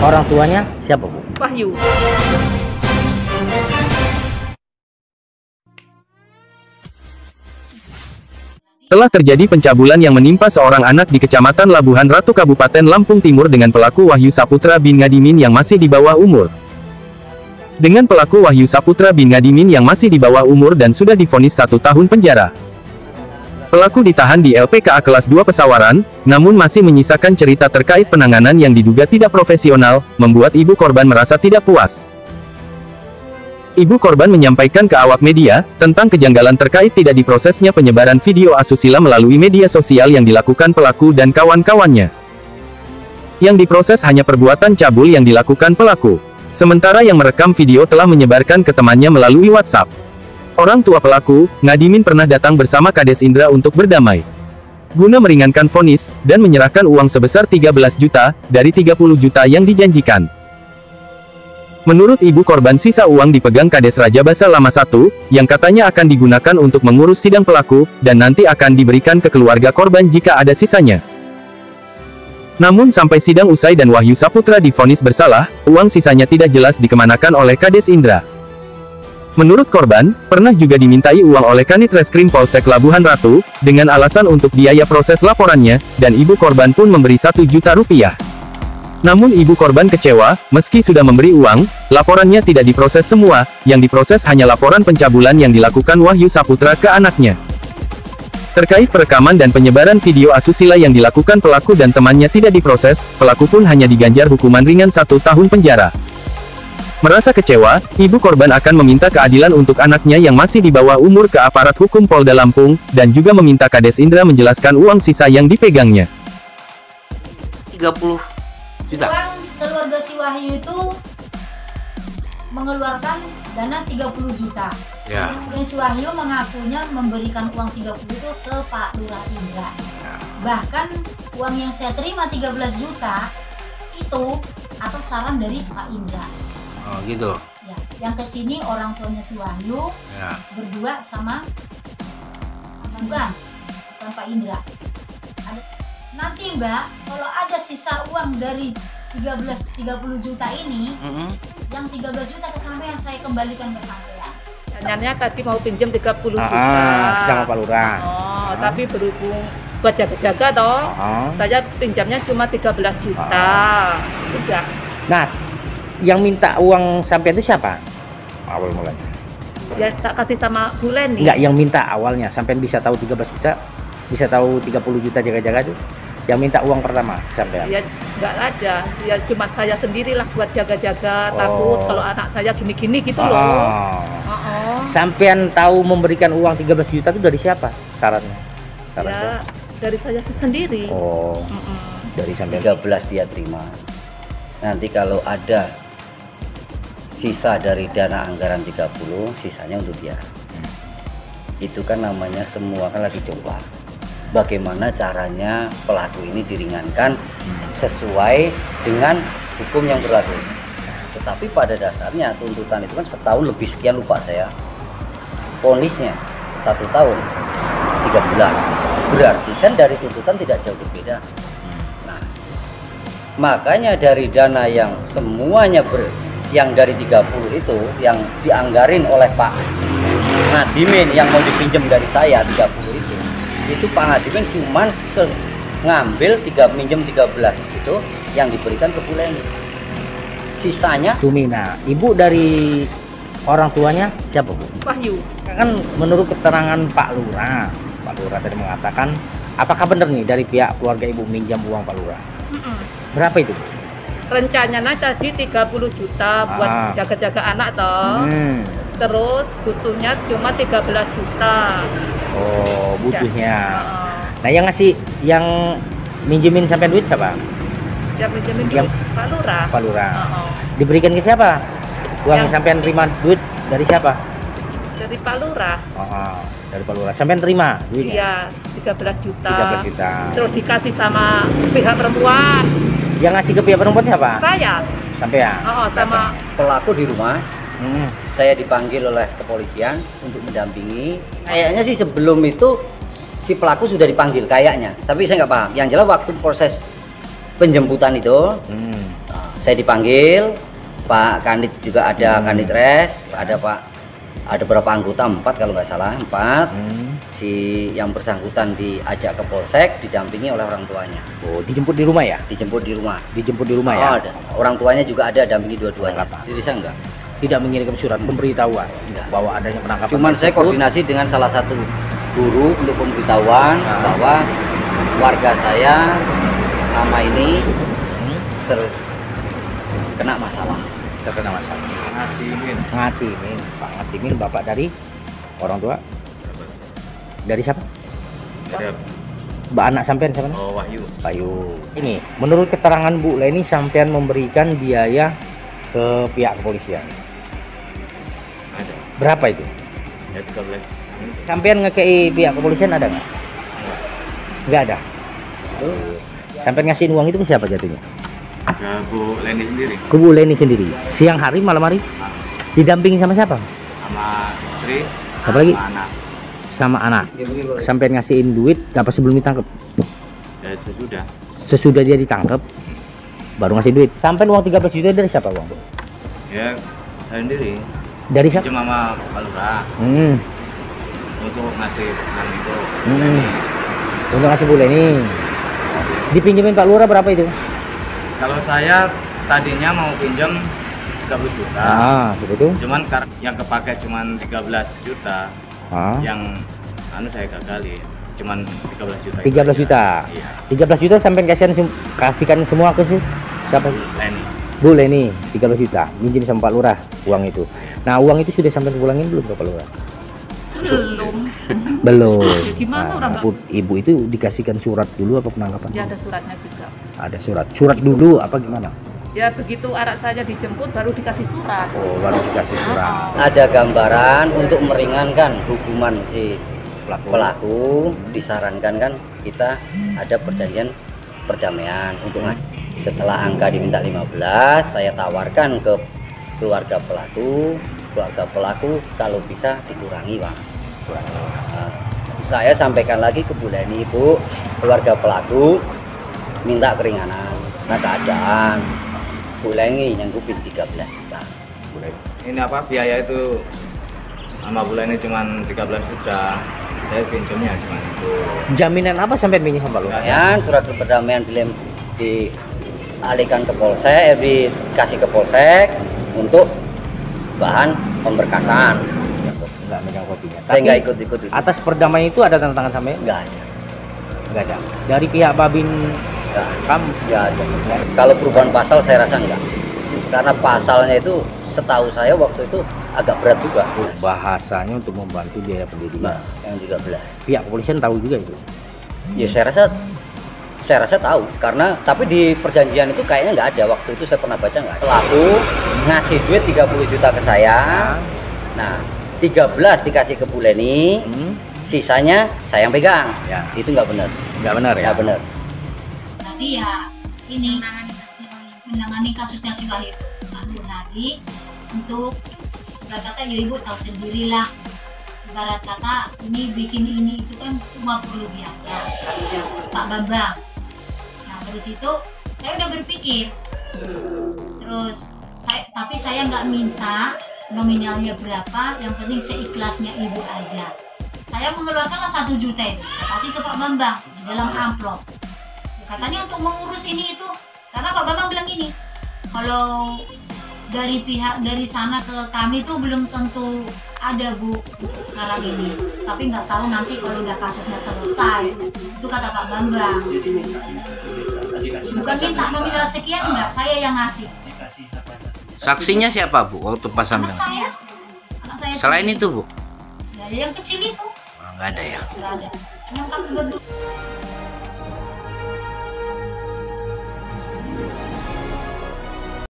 Orang tuanya siapa, Bu? Wahyu. Telah terjadi pencabulan yang menimpa seorang anak di Kecamatan Labuhan Ratu Kabupaten Lampung Timur dengan pelaku Wahyu Saputra bin Ngadimin yang masih di bawah umur. Dengan pelaku Wahyu Saputra bin Ngadimin yang masih di bawah umur dan sudah divonis 1 tahun penjara. Pelaku ditahan di LPKA kelas 2 Pesawaran, namun masih menyisakan cerita terkait penanganan yang diduga tidak profesional, membuat ibu korban merasa tidak puas. Ibu korban menyampaikan ke awak media, tentang kejanggalan terkait tidak diprosesnya penyebaran video asusila melalui media sosial yang dilakukan pelaku dan kawan-kawannya. Yang diproses hanya perbuatan cabul yang dilakukan pelaku. Sementara yang merekam video telah menyebarkan ke temannya melalui WhatsApp. Orang tua pelaku, Ngadimin pernah datang bersama Kades Indra untuk berdamai. Guna meringankan vonis, dan menyerahkan uang sebesar 13 juta, dari 30 juta yang dijanjikan. Menurut ibu korban sisa uang dipegang Kades Raja Basa Lama 1, yang katanya akan digunakan untuk mengurus sidang pelaku, dan nanti akan diberikan ke keluarga korban jika ada sisanya. Namun sampai sidang usai dan Wahyu Saputra divonis bersalah, uang sisanya tidak jelas dikemanakan oleh Kades Indra. Menurut korban, pernah juga dimintai uang oleh Kanit Reskrim Polsek Labuhan Ratu, dengan alasan untuk biaya proses laporannya, dan ibu korban pun memberi 1 juta rupiah. Namun ibu korban kecewa, meski sudah memberi uang, laporannya tidak diproses semua, yang diproses hanya laporan pencabulan yang dilakukan Wahyu Saputra ke anaknya. Terkait perekaman dan penyebaran video asusila yang dilakukan pelaku dan temannya tidak diproses, pelaku pun hanya diganjar hukuman ringan 1 tahun penjara. Merasa kecewa, ibu korban akan meminta keadilan untuk anaknya yang masih di bawah umur ke aparat hukum Polda Lampung, dan juga meminta Kades Indra menjelaskan uang sisa yang dipegangnya. 30 juta. Uang keluarga si Wahyu itu mengeluarkan dana 30 juta. Ya. Dan si Wahyu mengakunya memberikan uang 30 itu ke Pak Lurah Indra. Ya. Bahkan uang yang saya terima 13 juta itu atas saran dari Pak Indra. Oh gitu. Ya, yang kesini orang tuanya si Wahyu Ya. berdua sama bukan Pak Indra. Nanti Mbak, kalau ada sisa uang dari 30 juta ini, yang 13 juta ke sampean saya kembalikan ke sampean. Nyanya tadi mau pinjam 30 juta. Sama Pak Lurah. Oh, tapi berhubung buat jaga-jaga toh, saya pinjamnya cuma 13 juta. Sudah. Nah, yang minta uang sampean itu siapa? Awal mulanya. Ya tak kasih sama Bu Leni. Enggak, yang minta awalnya sampean bisa tahu 13 juta, bisa tahu 30 juta jaga-jaga itu. Yang minta uang pertama sampean. Ya nggak ada, ya cuma saya sendirilah buat jaga-jaga, takut kalau anak saya gini-gini gitu loh. Sampean tahu memberikan uang 13 juta itu dari siapa? Syaratnya? Ya dari saya sendiri. Dari sampean. 13 dia terima. Nanti kalau ada sisa dari dana anggaran 30, sisanya untuk dia. Itu kan namanya semua kan lagi coba. Bagaimana caranya pelaku ini diringankan sesuai dengan hukum yang berlaku. Tetapi pada dasarnya tuntutan itu kan setahun lebih sekian, lupa saya. Vonisnya 1 tahun 3 bulan. Berarti kan dari tuntutan tidak jauh berbeda. Nah, makanya dari dana yang semuanya yang dari 30 itu yang dianggarin oleh Pak Ngadimin yang mau dipinjam dari saya 30 itu Pak Ngadimin cuman ngambil minjem 13 itu yang diberikan ke Bu Leni. Sisanya Sumina, ibu dari orang tuanya siapa, Bu? Wahyu. Kan menurut keterangan Pak Lurah tadi mengatakan, apakah benar nih dari pihak keluarga ibu minjam uang Pak Lurah? Berapa itu, Bu? Rencananya tadi 30 juta buat jaga-jaga anak toh. Terus butuhnya cuma 13 juta. Oh, butuhnya. Nah, yang minjemin sampai duit siapa? Yang minjemin Pak Lurah. Pak Lurah. Diberikan ke siapa? Uang yang sampean terima duit dari siapa? Dari Pak Lurah. Dari Pak Lurah. Sampean terima duitnya? Iya, 13 juta. 13 juta. Terus dikasih sama pihak perempuan. Yang ngasih ke pihak perempuan siapa? Saya. Sampean. Sama pelaku di rumah. Saya dipanggil oleh kepolisian untuk mendampingi. Kayaknya sih sebelum itu si pelaku sudah dipanggil kayaknya, tapi saya nggak paham. Yang jelas waktu proses penjemputan itu, saya dipanggil, Pak Kanit juga ada, Kanit Res, ada berapa anggota, 4 kalau nggak salah, 4. Si yang bersangkutan diajak ke polsek, didampingi oleh orang tuanya. Oh, dijemput di rumah ya? Dijemput di rumah. Dijemput di rumah ya? Ada. Orang tuanya juga ada, dampingi dua-duanya. Jadi saya enggak. Tidak mengirim surat pemberitahuan bahwa adanya penangkapan. Cuman saya koordinasi dengan salah satu guru untuk pemberitahuan bahwa warga saya nama ini terkena masalah. Terkena masalah. Ngatimin, Pak Ngatimin, bapak dari orang tua. Dari siapa? Dari Mbak anak sampean siapa? Wahyu. Wahyu. Ini, menurut keterangan Bu Leni, sampean memberikan biaya ke pihak kepolisian. Ada. Berapa itu? Ya 13. Sampean ngekei pihak kepolisian ada nggak? Nggak ada. Sampean ngasihin uang itu ke siapa jatuhnya? Ke Bu Leni sendiri. Ke Bu Leni sendiri. Siang hari, malam hari? Didampingi sama siapa? Sama istri. Siapa lagi? Sama anak. Sama anak. Sampean ngasihin duit apa sebelum ditangkap? Ya sudah. Sesudah dia ditangkap baru ngasih duit. Sampai uang 13 juta dari siapa, Bang? Ya saya sendiri. Dari siapa? Cuma sama Pak Lurah untuk ngasih pesan itu. Untuk ngasih Bu Leni. Dipinjemin Pak Lurah berapa itu? Kalau saya tadinya mau pinjam 30 juta. Seperti itu. Cuman yang kepake cuman 13 juta. Yang saya gagali. Cuman 13 juta. 13 juta. Iya. 13 juta sampai kasihkan semua ke siapa? Leni. Bu Leni, 13 juta. Minjem sama Pak Lurah uang itu. Nah, uang itu sudah sampai pulangin belum ke Pak Lurah? Belum. Gimana orang Ibu itu dikasihkan surat dulu apa penangkapan? Ya ada suratnya juga. Ada surat. Surat dulu apa gimana? Ya begitu anak saya dijemput baru dikasih surat. Oh, baru dikasih surat. Ada gambaran untuk meringankan hukuman si pelaku, disarankan kan kita ada perjanjian perdamaian untuk setelah angka diminta 15, saya tawarkan ke keluarga pelaku kalau bisa dikurangi, Pak. Saya sampaikan lagi ke Bu Leni, Ibu, keluarga pelaku minta keringanan. Nah, keadaan Bu Leni nyanggupin 13 juta. Ini apa biaya itu sama Bu Leni cuman 13 juta. Saya pinjamnya cuma itu. Jaminan apa sampai pinjam sama Lurah? Ya, surat perdamaian dialihkan ke polsek, dikasih ke polsek untuk bahan pemberkasan. Enggak megang kopinya. Saya nggak ikut-ikut itu. Atas perdamaian itu ada tanda tangan sampai? Nggak ada. Nggak ada. Dari pihak Babin Nggak ada. Kalau perubahan pasal saya rasa enggak. Karena pasalnya itu setahu saya waktu itu agak berat juga. Bahasanya untuk membantu biaya pendidikan. Nah, yang 13. Pihak kepolisian tahu juga itu. Ya saya rasa tahu karena tapi di perjanjian itu kayaknya nggak ada, waktu itu saya pernah baca nggak ada. Pelaku ngasih duit 30 juta ke saya. Nah, 13 dikasih ke Bu Leni. Sisanya saya yang pegang. Ya. Itu nggak benar. Nggak benar ya? Nggak benar. Tadi ya ini menangani kasusnya si Wahyu tadi untuk ibarat kata ya ibu tahu sendirilah, ibarat kata ini bikin ini itu kan semua perlu biaya. Pak Bambang. Nah dari situ saya udah berpikir, terus tapi saya nggak minta nominalnya berapa, yang penting seikhlasnya ibu aja. Saya mengeluarkanlah 1 juta itu, saya kasih ke Pak Bambang di dalam amplop. Katanya untuk mengurus ini itu, karena Pak Bambang bilang gini, kalau dari sana ke kami tuh belum tentu ada Bu sekarang ini, tapi nggak tahu nanti kalau udah kasusnya selesai. Itu kata Pak Bambang. Bukan minta nominal sekian, enggak, saya yang ngasih. Saksinya siapa Bu waktu pas sampai? Anak saya. Selain itu Bu? Ya, yang kecil itu. Nggak ada ya? Nggak ada. Cuma kami berdua.